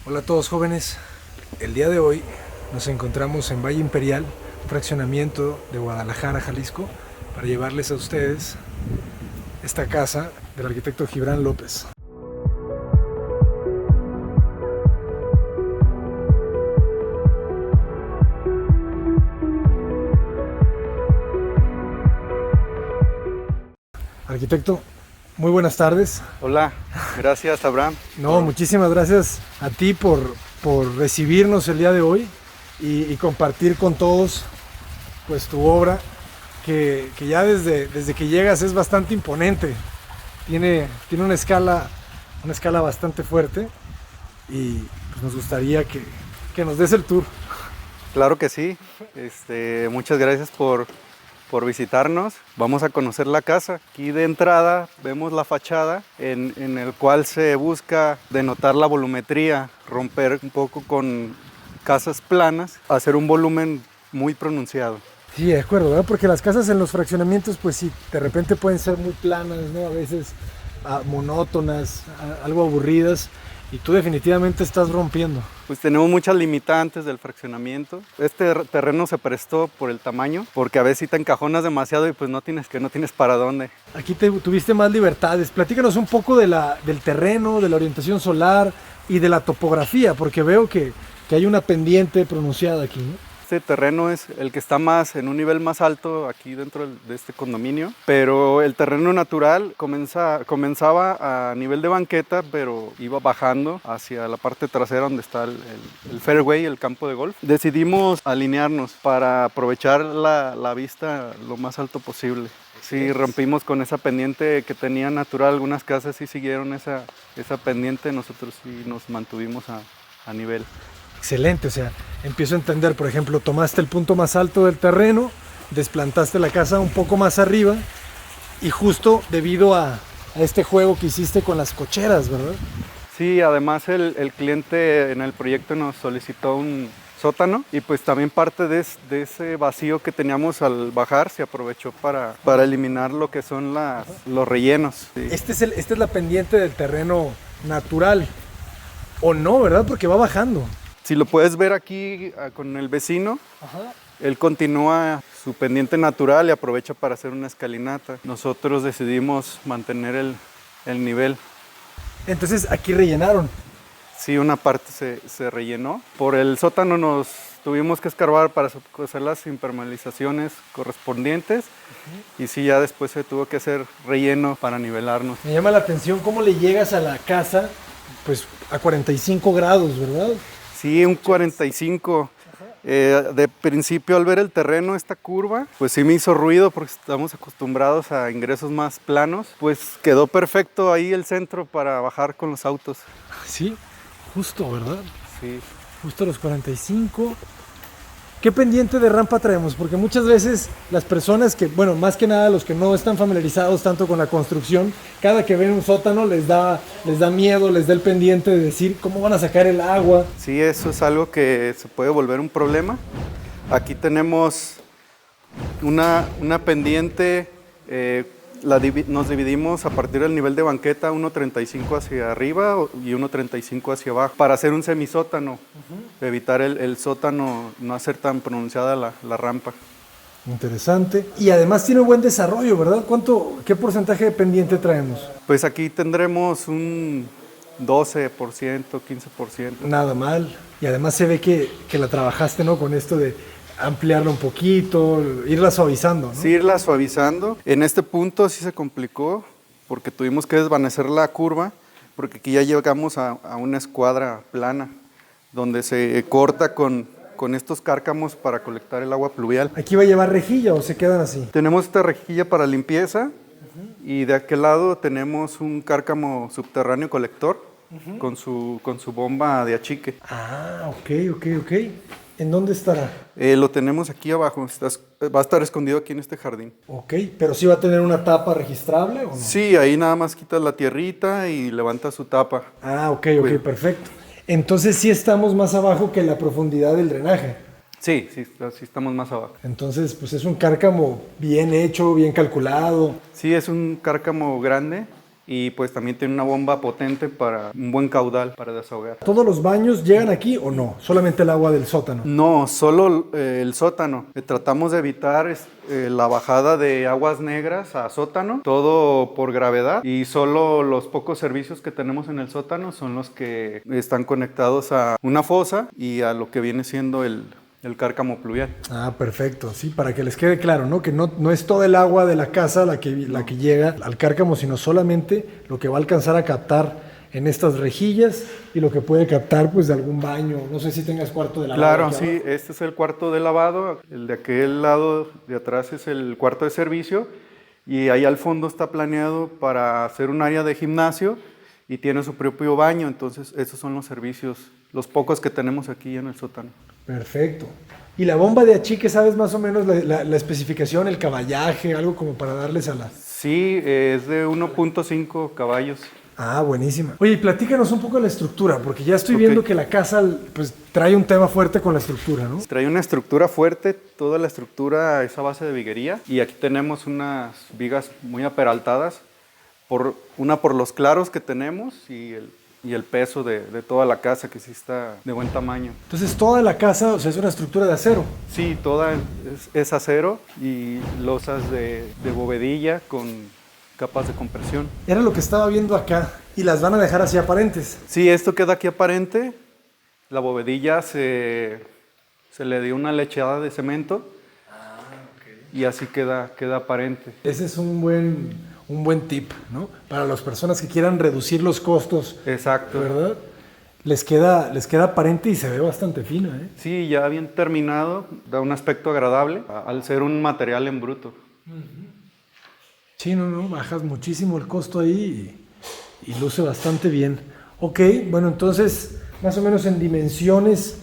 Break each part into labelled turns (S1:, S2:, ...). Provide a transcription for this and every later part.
S1: Hola a todos jóvenes, el día de hoy nos encontramos en Valle Imperial, un fraccionamiento de Guadalajara, Jalisco, para llevarles a ustedes esta casa del arquitecto Gibran López. Arquitecto, muy buenas tardes.
S2: Hola, gracias Abraham.
S1: No, muchísimas gracias a ti por recibirnos el día de hoy y compartir con todos pues tu obra que ya desde que llegas es bastante imponente. Tiene una escala bastante fuerte y pues nos gustaría que nos des el tour.
S2: Claro que sí. Muchas gracias por visitarnos. Vamos a conocer la casa. Aquí de entrada vemos la fachada en el cual se busca denotar la volumetría, romper un poco con casas planas, hacer un volumen muy pronunciado.
S1: Sí, de acuerdo, ¿verdad? Porque las casas en los fraccionamientos, pues sí, de repente pueden ser muy planas, ¿no? A veces monótonas, algo aburridas, y tú definitivamente estás rompiendo.
S2: Pues tenemos muchas limitantes del fraccionamiento. Este terreno se prestó por el tamaño, porque a veces si te encajonas demasiado y pues no tienes para dónde.
S1: Aquí tuviste más libertades. Platícanos un poco del terreno, de la orientación solar y de la topografía, porque veo que hay una pendiente pronunciada aquí, ¿no?
S2: Este terreno es el que está en un nivel más alto aquí dentro de este condominio, pero el terreno natural comenzaba a nivel de banqueta, pero iba bajando hacia la parte trasera donde está el fairway, el campo de golf. Decidimos alinearnos para aprovechar la vista lo más alto posible. Sí, rompimos con esa pendiente que tenía natural. Algunas casas sí siguieron esa pendiente, nosotros sí nos mantuvimos a nivel.
S1: Excelente, o sea, empiezo a entender, por ejemplo, tomaste el punto más alto del terreno, desplantaste la casa un poco más arriba y justo debido a este juego que hiciste con las cocheras, ¿verdad?
S2: Sí, además el cliente en el proyecto nos solicitó un sótano y pues también parte de ese vacío que teníamos al bajar se aprovechó para eliminar lo que son los rellenos. Sí.
S1: Esta es la pendiente del terreno natural, ¿o no, verdad? Porque va bajando.
S2: Si lo puedes ver aquí con el vecino, ajá, él continúa su pendiente natural y aprovecha para hacer una escalinata. Nosotros decidimos mantener el nivel.
S1: Entonces aquí rellenaron.
S2: Sí, una parte se rellenó. Por el sótano nos tuvimos que escarbar para hacer las impermeabilizaciones correspondientes. Uh-huh. Y sí, ya después se tuvo que hacer relleno para nivelarnos.
S1: Me llama la atención cómo le llegas a la casa pues a 45 grados, ¿verdad?
S2: Sí, un 45. De principio al ver el terreno, esta curva, pues sí me hizo ruido porque estamos acostumbrados a ingresos más planos. Pues quedó perfecto ahí el centro para bajar con los autos.
S1: Sí, justo, ¿verdad?
S2: Sí.
S1: Justo a los 45. ¿Qué pendiente de rampa traemos? Porque muchas veces las personas que, bueno, más que nada los que no están familiarizados tanto con la construcción, cada que ven un sótano les da miedo, les da el pendiente de decir cómo van a sacar el agua.
S2: Sí, eso es algo que se puede volver un problema. Aquí tenemos una pendiente, nos dividimos a partir del nivel de banqueta 1.35 hacia arriba y 1.35 hacia abajo para hacer un semisótano, uh-huh, evitar el sótano, no hacer tan pronunciada la rampa.
S1: Interesante. Y además tiene un buen desarrollo, ¿verdad? ¿Qué porcentaje de pendiente traemos?
S2: Pues aquí tendremos un 12%, 15%.
S1: Nada mal. Y además se ve que la trabajaste, ¿no? Con esto de ampliarla un poquito, irla suavizando, ¿no?
S2: Sí, irla suavizando. En este punto sí se complicó porque tuvimos que desvanecer la curva porque aquí ya llegamos a una escuadra plana donde se corta con estos cárcamos para colectar el agua pluvial.
S1: ¿Aquí va a llevar rejilla o se quedan así?
S2: Tenemos esta rejilla para limpieza, uh-huh, y de aquel lado tenemos un cárcamo subterráneo colector, uh-huh, con su bomba de achique.
S1: Ah, ok. ¿En dónde estará?
S2: Lo tenemos aquí abajo, va a estar escondido aquí en este jardín.
S1: Ok, pero sí va a tener una tapa registrable ¿o no?
S2: Sí, ahí nada más quitas la tierrita y levantas su tapa.
S1: Ah, ok, perfecto. Entonces sí estamos más abajo que la profundidad del drenaje.
S2: Sí, estamos más abajo.
S1: Entonces, pues es un cárcamo bien hecho, bien calculado.
S2: Sí, es un cárcamo grande. y pues también tiene una bomba potente para un buen caudal para desahogar.
S1: ¿Todos los baños llegan aquí o no? Solamente el agua del sótano.
S2: No, solo el sótano. Tratamos de evitar la bajada de aguas negras a sótano, todo por gravedad, y solo los pocos servicios que tenemos en el sótano son los que están conectados a una fosa y a lo que viene siendo el cárcamo pluvial.
S1: Ah, perfecto, sí, para que les quede claro, ¿no? Que no es todo el agua de la casa la que llega al cárcamo, sino solamente lo que va a alcanzar a captar en estas rejillas y lo que puede captar pues de algún baño. No sé si tengas cuarto de lavado.
S2: Claro, sí, este es el cuarto de lavado, el de aquel lado de atrás es el cuarto de servicio y ahí al fondo está planeado para hacer un área de gimnasio y tiene su propio baño, entonces esos son los servicios, los pocos que tenemos aquí en el sótano.
S1: Perfecto. ¿Y la bomba de achique, sabes más o menos la especificación, el caballaje, algo como para darles a la...?
S2: Sí, es de 1.5 caballos.
S1: Ah, buenísima. Oye, y platícanos un poco de la estructura, porque ya estoy viendo que la casa pues trae un tema fuerte con la estructura, ¿no?
S2: Trae una estructura fuerte, toda la estructura es a base de viguería y aquí tenemos unas vigas muy aperaltadas, una por los claros que tenemos y el peso de toda la casa, que sí está de buen tamaño.
S1: Entonces toda la casa, o sea, es una estructura de acero.
S2: Sí, toda es acero y losas de bovedilla con capas de compresión.
S1: Era lo que estaba viendo acá y las van a dejar así aparentes.
S2: Sí, esto queda aquí aparente. La bovedilla se le dio una lecheada de cemento y así queda aparente.
S1: Ese es un buen tip, ¿no? Para las personas que quieran reducir los costos.
S2: Exacto.
S1: ¿Verdad? Les queda aparente y se ve bastante fina, ¿eh?
S2: Sí, ya bien terminado, da un aspecto agradable al ser un material en bruto.
S1: Sí, no, bajas muchísimo el costo ahí y luce bastante bien. Ok, bueno, entonces, más o menos en dimensiones,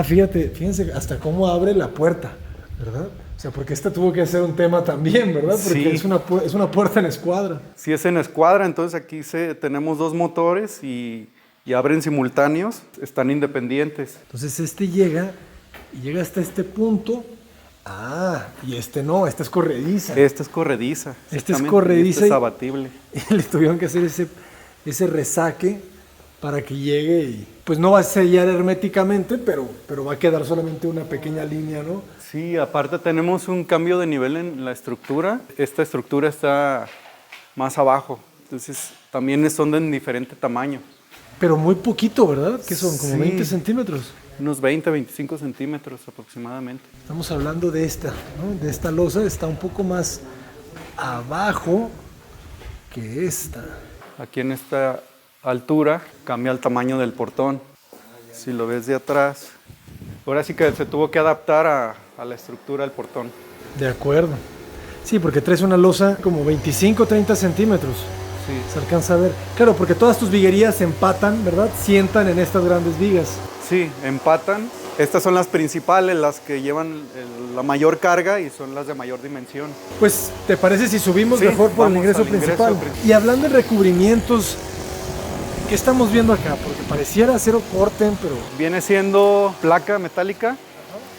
S1: fíjense hasta cómo abre la puerta, ¿verdad? O sea, porque esta tuvo que ser un tema también, ¿verdad? Porque
S2: sí.
S1: es una puerta en escuadra.
S2: Sí, es en escuadra, entonces aquí tenemos dos motores y abren simultáneos, están independientes.
S1: Entonces llega hasta este punto. Y no, esta es corrediza.
S2: Esta es corrediza.
S1: Esta es corrediza.
S2: Esta es abatible.
S1: Y le tuvieron que hacer ese resaque para que llegue y pues no va a sellar herméticamente, pero va a quedar solamente una pequeña línea, ¿no?
S2: Sí, aparte tenemos un cambio de nivel en la estructura. Esta estructura está más abajo, entonces también son de diferente tamaño.
S1: Pero muy poquito, ¿verdad? Que son como
S2: Sí.
S1: 20 centímetros.
S2: Unos 20, 25 centímetros aproximadamente.
S1: Estamos hablando de esta, ¿no? De esta losa, está un poco más abajo que esta.
S2: Aquí en esta altura cambia el tamaño del portón. Si lo ves de atrás. Ahora sí que se tuvo que adaptar a la estructura del portón.
S1: De acuerdo. Sí, porque traes una losa como 25, 30 centímetros.
S2: Sí.
S1: Se alcanza a ver. Claro, porque todas tus viguerías se empatan, ¿verdad? Sientan en estas grandes vigas.
S2: Sí, empatan. Estas son las principales, las que llevan la mayor carga y son las de mayor dimensión.
S1: Pues, ¿te parece si subimos mejor por el ingreso principal? Y hablando de recubrimientos, ¿qué estamos viendo acá? Porque pareciera acero Corten, pero...
S2: Viene siendo placa metálica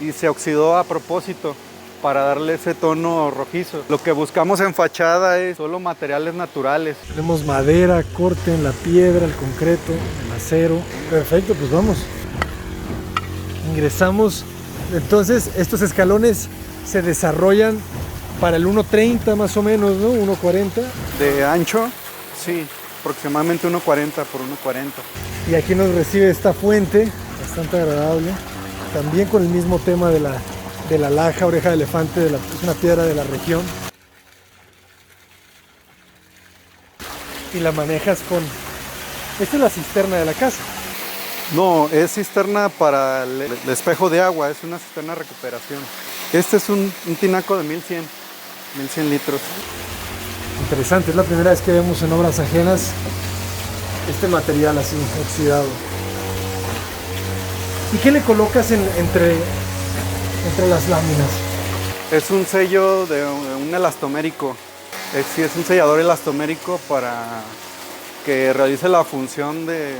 S2: y se oxidó a propósito para darle ese tono rojizo. Lo que buscamos en fachada es solo materiales naturales.
S1: Tenemos madera, Corten, la piedra, el concreto, el acero. Perfecto, pues vamos. Ingresamos. Entonces, estos escalones se desarrollan para el 1.30 más o menos, ¿no? 1.40.
S2: De ancho, sí, aproximadamente 1.40 por 1.40.
S1: Y aquí nos recibe esta fuente, bastante agradable. También con el mismo tema de la laja, oreja de elefante, es una piedra de la región. Y la manejas con... Esta es la cisterna de la casa.
S2: No, es cisterna para el espejo de agua, es una cisterna de recuperación. Este es un tinaco de 1100 litros.
S1: Interesante, es la primera vez que vemos en obras ajenas este material así, oxidado. ¿Y qué le colocas entre las láminas?
S2: Es un sello de un elastomérico. Sí, es un sellador elastomérico para que realice la función de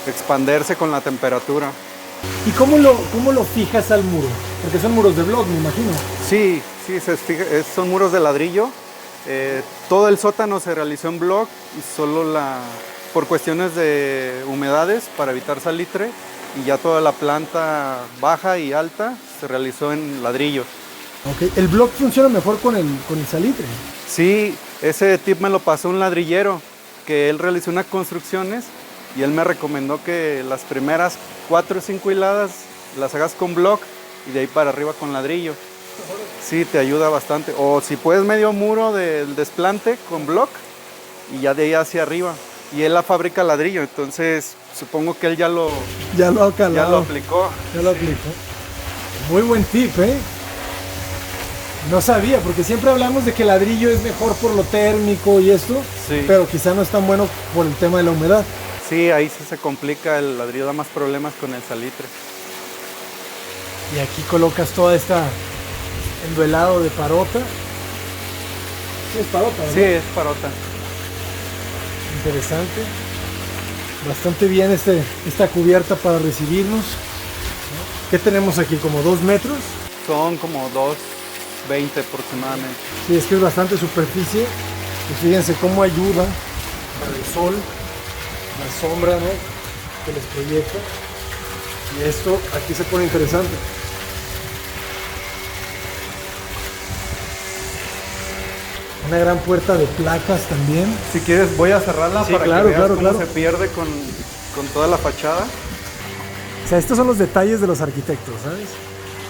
S2: expanderse con la temperatura.
S1: ¿Y cómo lo fijas al muro? Porque son muros de block, me imagino.
S2: Sí, son muros de ladrillo Todo el sótano se realizó en block y solo por cuestiones de humedades para evitar salitre, y ya toda la planta baja y alta se realizó en ladrillo.
S1: Ok, ¿el block funciona mejor con el salitre?
S2: Sí, ese tip me lo pasó un ladrillero, que él realizó unas construcciones y él me recomendó que las primeras 4 o 5 hiladas las hagas con block y de ahí para arriba con ladrillo. Sí, te ayuda bastante. O si puedes medio muro del desplante con block y ya de ahí hacia arriba. Y él la fabrica ladrillo, entonces supongo que él ya lo
S1: ha calado.
S2: Ya lo aplicó.
S1: Ya lo aplicó. Muy buen tip, ¿eh? No sabía, porque siempre hablamos de que el ladrillo es mejor por lo térmico y esto,
S2: sí,
S1: pero quizá no es tan bueno por el tema de la humedad.
S2: Sí, ahí sí se complica, el ladrillo da más problemas con el salitre.
S1: Y aquí colocas toda esta enduelado de parota. Sí, es parota, ¿no?
S2: Sí, es parota.
S1: Interesante. Bastante bien esta cubierta para recibirnos. ¿Qué tenemos aquí? ¿Como 2 metros?
S2: Son como 2,20 aproximadamente.
S1: Sí, es que es bastante superficie. Pues fíjense cómo ayuda para el sol, la sombra, ¿no?, que les proyecta. Y esto aquí se pone interesante. Una gran puerta de placas también.
S2: Si quieres voy a cerrarla,
S1: sí,
S2: para
S1: claro,
S2: que veas cómo
S1: claro.
S2: se pierde con toda la fachada.
S1: O sea, estos son los detalles de los arquitectos, ¿sabes?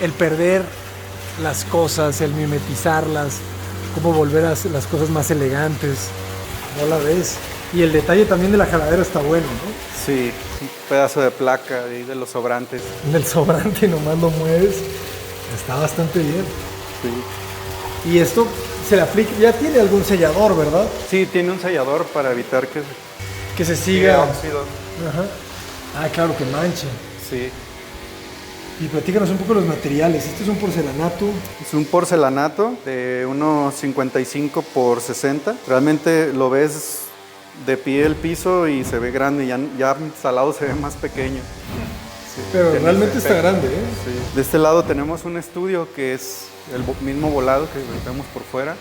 S1: El perder las cosas, el mimetizarlas, cómo volver a hacer las cosas más elegantes. ¿No la ves? Y el detalle también de la jaladera está bueno, ¿no?
S2: Sí, un pedazo de placa y de los sobrantes.
S1: Del sobrante nomás lo mueves. Está bastante bien.
S2: Sí.
S1: Y esto se le aplica, ya tiene algún sellador, ¿verdad?
S2: Sí, tiene un sellador para evitar
S1: que se siga.
S2: Óxido.
S1: Ajá. Ah, claro, que manche.
S2: Sí.
S1: Y platícanos un poco los materiales. Este es un porcelanato.
S2: Es un porcelanato de unos 55 por 60. Realmente lo ves de pie el piso y se ve grande. Ya instalado se ve más pequeño.
S1: Sí, pero realmente está grande, ¿eh?
S2: Sí. De este lado tenemos un estudio que es el mismo volado que vemos por fuera.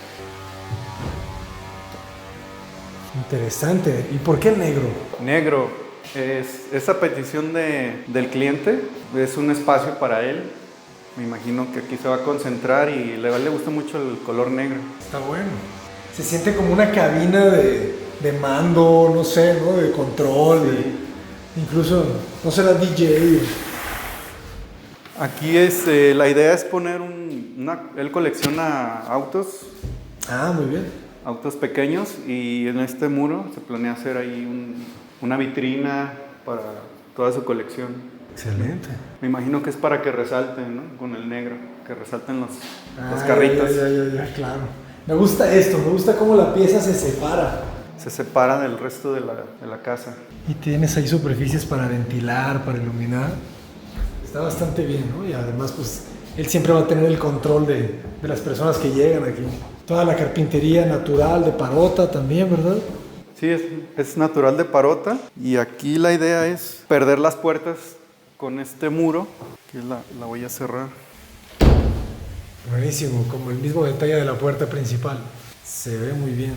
S1: Interesante. ¿Y por qué negro?
S2: Negro. Es a petición del cliente, es un espacio para él. Me imagino que aquí se va a concentrar y le gusta mucho el color negro.
S1: Está bueno. Se siente como una cabina de mando, no sé, ¿no? De control. Sí. Incluso, no será DJ.
S2: Aquí la idea es poner él colecciona autos.
S1: Ah, muy bien.
S2: Autos pequeños, y en este muro se planea hacer ahí una vitrina para toda su colección.
S1: Excelente.
S2: Me imagino que es para que resalten, ¿no? Con el negro, que resalten los carritos.
S1: Ya, claro. Me gusta esto, me gusta cómo la pieza se separa.
S2: Se separa del resto de la casa.
S1: Y tienes ahí superficies para ventilar, para iluminar. Está bastante bien, ¿no? Y además, pues, él siempre va a tener el control de las personas que llegan aquí. Toda la carpintería natural de parota también, ¿verdad?
S2: Sí, es natural de parota, y aquí la idea es perder las puertas con este muro, que la voy a cerrar.
S1: Buenísimo, como el mismo detalle de la puerta principal. Se ve muy bien.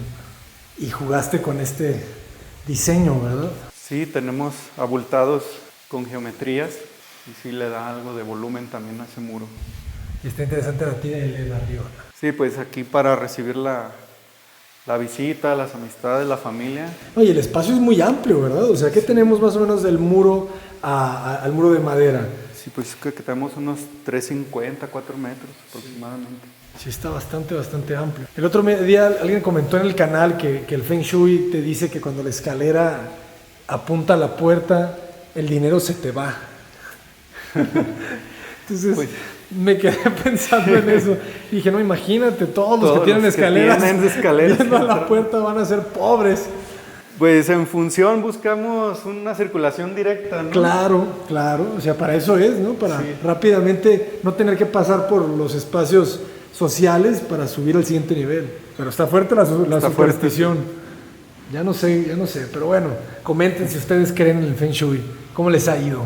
S1: Y jugaste con este diseño, ¿verdad?
S2: Sí, tenemos abultados con geometrías, y sí le da algo de volumen también a ese muro.
S1: Y está interesante la tira de LED arriba.
S2: Sí, pues aquí para recibir la visita, las amistades, la familia.
S1: Oye, el espacio es muy amplio, ¿verdad? O sea, ¿qué tenemos más o menos del muro al muro de madera?
S2: Sí, pues que tenemos unos 350, 4 metros aproximadamente.
S1: Sí, está bastante amplio. El otro día alguien comentó en el canal que el Feng Shui te dice que cuando la escalera apunta a la puerta, el dinero se te va. Entonces, pues, me quedé pensando en eso. Y dije, no, imagínate, todos los que tienen escaleras viendo a la puerta van a ser pobres.
S2: Pues en función buscamos una circulación directa, ¿no?
S1: Claro, o sea, para eso es, ¿no? Para rápidamente no tener que pasar por los espacios sociales para subir al siguiente nivel. Pero está fuerte la superstición. Fuerte, sí. Ya no sé, pero bueno, comenten si ustedes creen en el Feng Shui. ¿Cómo les ha ido?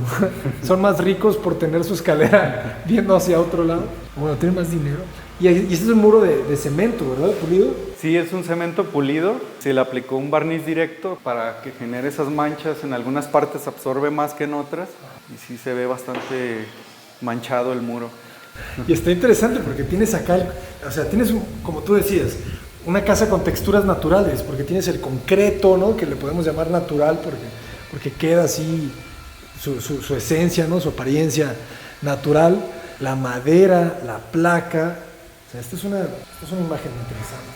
S1: ¿Son más ricos por tener su escalera viendo hacia otro lado? Bueno, ¿tienen más dinero? Y este es un muro de cemento, ¿verdad? Pulido.
S2: Sí, es un cemento pulido. Se le aplicó un barniz directo para que genere esas manchas. En algunas partes absorbe más que en otras. Y sí se ve bastante manchado el muro.
S1: Y está interesante porque tienes acá, o sea, tienes, como tú decías, una casa con texturas naturales, porque tienes el concreto, ¿no? Que le podemos llamar natural porque queda así su esencia, ¿no? Su apariencia natural, la madera, la placa. O sea, esta es una imagen interesante.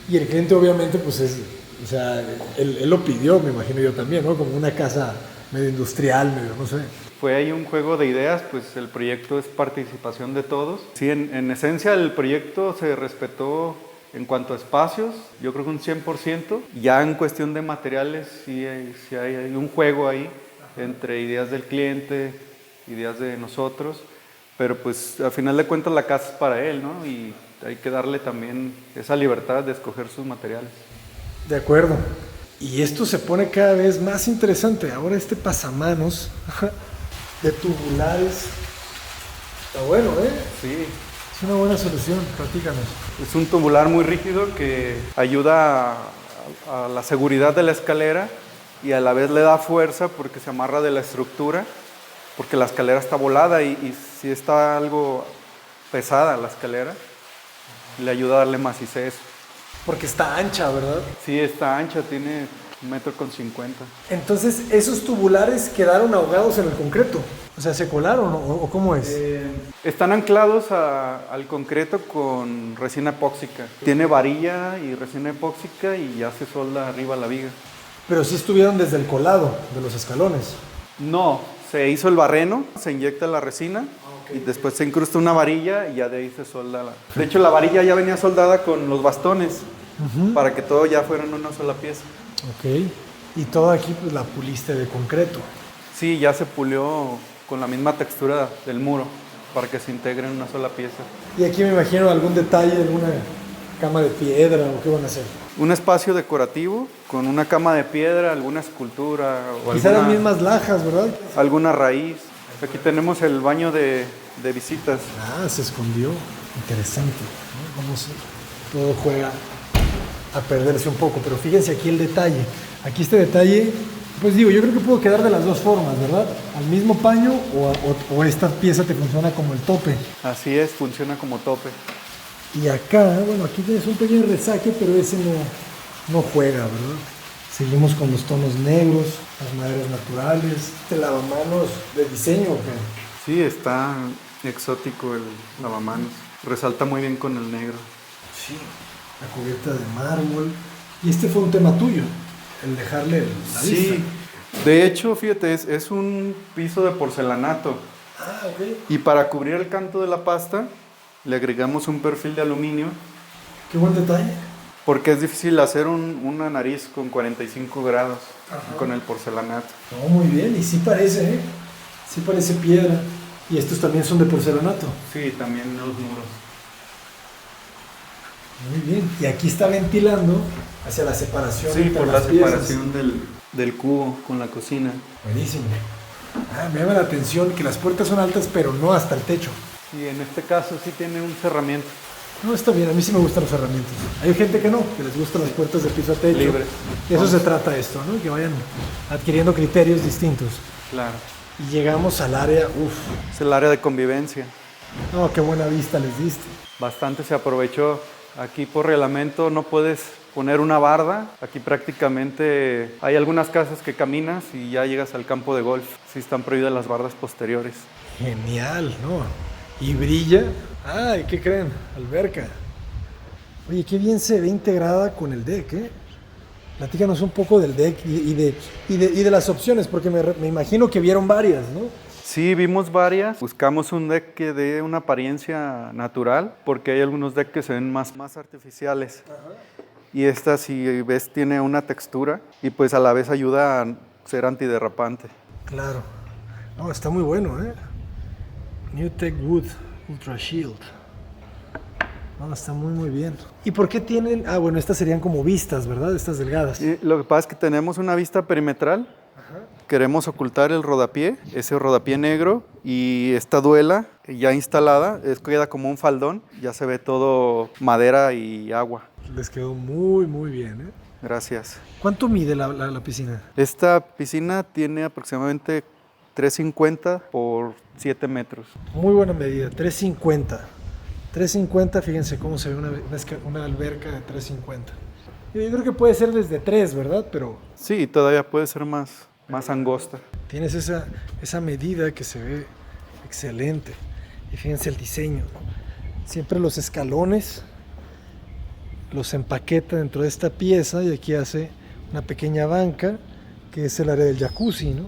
S1: Y el cliente obviamente, pues o sea, él lo pidió, me imagino yo también, ¿no? Como una casa medio industrial, medio, no sé.
S2: Fue ahí un juego de ideas, pues el proyecto es participación de todos. Sí, en esencia el proyecto se respetó en cuanto a espacios, yo creo que un 100%. Ya en cuestión de materiales, sí hay un juego ahí entre ideas del cliente, ideas de nosotros, pero pues al final de cuentas la casa es para él, ¿no? Y hay que darle también esa libertad de escoger sus materiales.
S1: De acuerdo. Y esto se pone cada vez más interesante. Ahora este pasamanos de tubulares está bueno, ¿eh?
S2: Sí.
S1: Es una buena solución, platícanos.
S2: Es un tubular muy rígido que ayuda a la seguridad de la escalera y a la vez le da fuerza porque se amarra de la estructura, porque la escalera está volada y si está algo pesada la escalera, le ayuda a darle macicez.
S1: Porque está ancha, ¿verdad?
S2: Sí, está ancha, tiene 1,50 m.
S1: Entonces, ¿esos tubulares quedaron ahogados en el concreto? O sea, ¿se colaron o cómo es?
S2: Están anclados al concreto con resina epóxica. Tiene varilla y resina epóxica y ya se solda arriba la viga.
S1: Pero sí estuvieron desde el colado de los escalones.
S2: No, se hizo el barreno, se inyecta la resina y después se incrusta una varilla y ya de ahí se solda. De hecho, la varilla ya venía soldada con los bastones para que todo ya fuera en una sola pieza.
S1: Ok. Y todo aquí pues la puliste de concreto.
S2: Sí, ya se pulió con la misma textura del muro para que se integre en una sola pieza.
S1: Y aquí me imagino algún detalle, alguna cama de piedra o qué van a hacer.
S2: Un espacio decorativo con una cama de piedra, alguna escultura o
S1: quizá las mismas lajas, ¿verdad?
S2: Alguna raíz. Aquí tenemos el baño de visitas.
S1: Ah, se escondió. Interesante, ¿no? Vamos, todo juega a perderse un poco, pero fíjense aquí el detalle. Aquí este detalle, pues digo, yo creo que puedo quedar de las dos formas, ¿verdad? Al mismo paño o esta pieza te funciona como el tope.
S2: Así es, funciona como tope.
S1: Y acá, bueno, aquí tienes un pequeño resaque, pero ese no juega, ¿verdad? Seguimos con los tonos negros, las maderas naturales, este lavamanos de diseño, ¿o qué?
S2: Sí, está exótico el lavamanos. Resalta muy bien con el negro.
S1: Sí, la cubierta de mármol. Y este fue un tema tuyo, el dejarle la vista.
S2: Sí, de hecho, fíjate, es un piso de porcelanato.
S1: Ah, ok.
S2: Y para cubrir el canto de la pasta, le agregamos un perfil de aluminio.
S1: Qué buen detalle.
S2: Porque es difícil hacer una nariz con 45 grados.
S1: Ajá.
S2: Con el porcelanato.
S1: No, muy bien, y sí parece, ¿eh? Sí parece piedra. Y estos también son de porcelanato.
S2: Sí, también los muros.
S1: Muy bien. Y aquí está ventilando hacia la separación.
S2: Sí,
S1: entre
S2: por la
S1: las piezas.
S2: separación del cubo con la cocina.
S1: Buenísimo. Me llama la atención que las puertas son altas, pero no hasta el techo.
S2: Y en este caso sí tiene un cerramiento.
S1: No, está bien, a mí sí me gustan los herramientas. Hay gente que no, que les gustan las puertas de piso a techo.
S2: Libre.
S1: De eso se trata esto, ¿no? Que vayan adquiriendo criterios distintos.
S2: Claro.
S1: Y llegamos al área,
S2: Es el área de convivencia.
S1: no, qué buena vista les diste.
S2: Bastante se aprovechó. Aquí por reglamento no puedes poner una barda. Aquí prácticamente hay algunas casas que caminas y ya llegas al campo de golf. Sí están prohibidas las bardas posteriores.
S1: Genial, ¿no? Y brilla. Ay, ¿qué creen? Alberca. Oye, qué bien se ve integrada con el deck, ¿eh? Platícanos un poco del deck y de las opciones, porque me imagino que vieron varias, ¿no?
S2: Sí, vimos varias. Buscamos un deck que dé una apariencia natural, porque hay algunos decks que se ven más artificiales. Ajá. Y esta, si ves, tiene una textura y pues a la vez ayuda a ser antiderrapante.
S1: Claro. No, está muy bueno, ¿eh? New Tech Wood Ultra Shield. No, está muy bien. ¿Y por qué tienen...? Ah, bueno, estas serían como vistas, ¿verdad? Estas delgadas.
S2: Y lo que pasa es que tenemos una vista perimetral. Ajá. queremos ocultar el rodapié, ese rodapié negro, y esta duela ya instalada, queda como un faldón, ya se ve todo madera y agua.
S1: Les quedó muy, muy bien, ¿eh?
S2: Gracias.
S1: ¿Cuánto mide la piscina?
S2: Esta piscina tiene aproximadamente 350 por 7 metros.
S1: Muy buena medida, 350. 350, fíjense cómo se ve una alberca de 350. Yo creo que puede ser desde 3, ¿verdad? Pero
S2: Sí, todavía puede ser más angosta.
S1: tienes esa medida que se ve excelente. Y fíjense el diseño, ¿no? Siempre los escalones los empaqueta dentro de esta pieza y aquí hace una pequeña banca que es el área del jacuzzi, ¿no?